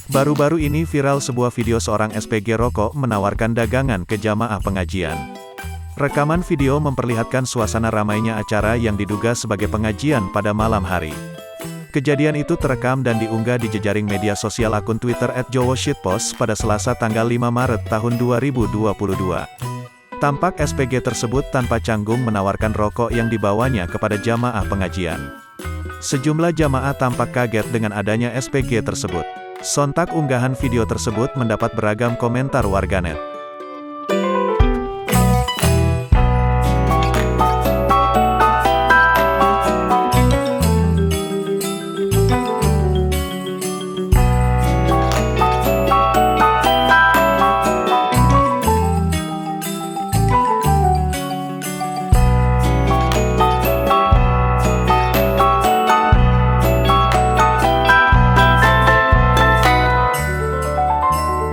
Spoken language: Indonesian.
Baru-baru ini viral sebuah video seorang SPG rokok menawarkan dagangan ke jamaah pengajian. Rekaman video memperlihatkan suasana ramainya acara yang diduga sebagai pengajian pada malam hari. Kejadian itu terekam dan diunggah di jejaring media sosial akun Twitter @jowoshitpost pada Selasa tanggal 5 Maret tahun 2022. Tampak SPG tersebut tanpa canggung menawarkan rokok yang dibawanya kepada jamaah pengajian. Sejumlah jamaah tampak kaget dengan adanya SPG tersebut. Sontak unggahan video tersebut mendapat beragam komentar warganet.